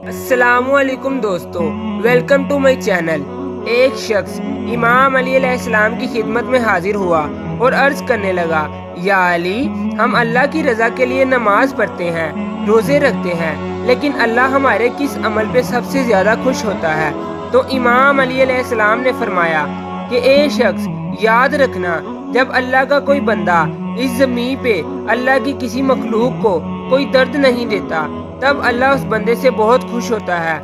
السلام علیکم دوستو، ویلکم ٹو مائی چینل۔ ایک شخص امام علی علیہ السلام کی خدمت میں حاضر ہوا اور عرض کرنے لگا، یا علی، ہم اللہ کی رضا کے لیے نماز پڑھتے ہیں، روزے رکھتے ہیں، لیکن اللہ ہمارے کس عمل پہ سب سے زیادہ خوش ہوتا ہے؟ تو امام علی علیہ السلام نے فرمایا کہ اے شخص، یاد رکھنا، جب اللہ کا کوئی بندہ اس زمین پہ اللہ کی کسی مخلوق کو کوئی درد نہیں دیتا تب اللہ اس بندے سے بہت خوش ہوتا ہے،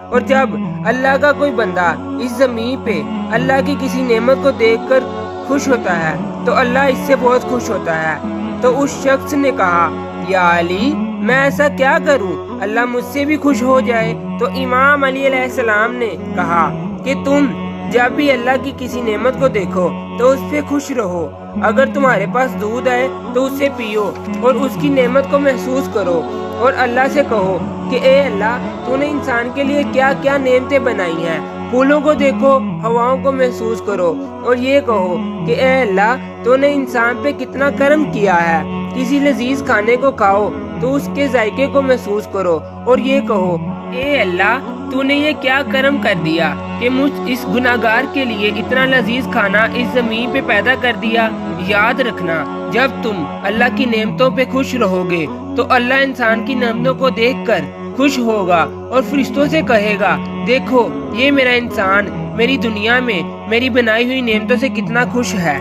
اور جب اللہ کا کوئی بندہ اس زمین پہ اللہ کی کسی نعمت کو دیکھ کر خوش ہوتا ہے تو اللہ اس سے بہت خوش ہوتا ہے۔ تو اس شخص نے کہا، یا علی، میں ایسا کیا کروں اللہ مجھ سے بھی خوش ہو جائے؟ تو امام علی علیہ السلام نے کہا کہ تم جب بھی اللہ کی کسی نعمت کو دیکھو تو اس پہ خوش رہو۔ اگر تمہارے پاس دودھ ہے تو اسے پیو اور اس کی نعمت کو محسوس کرو، اور اللہ سے کہو کہ اے اللہ، تو نے انسان کے لیے کیا کیا نعمتیں بنائی ہیں۔ پھولوں کو دیکھو، ہواؤں کو محسوس کرو، اور یہ کہو کہ اے اللہ، تو نے انسان پہ کتنا کرم کیا ہے۔ کسی لذیذ کھانے کو کھاؤ تو اس کے ذائقے کو محسوس کرو، اور یہ کہو، اے اللہ، تو نے یہ کیا کرم کر دیا کہ مجھ اس گناہگار کے لیے اتنا لذیذ کھانا اس زمین پہ پیدا کر دیا۔ یاد رکھنا، جب تم اللہ کی نعمتوں پہ خوش رہو گے تو اللہ انسان کی نعمتوں کو دیکھ کر خوش ہوگا اور فرشتوں سے کہے گا، دیکھو یہ میرا انسان میری دنیا میں میری بنائی ہوئی نعمتوں سے کتنا خوش ہے۔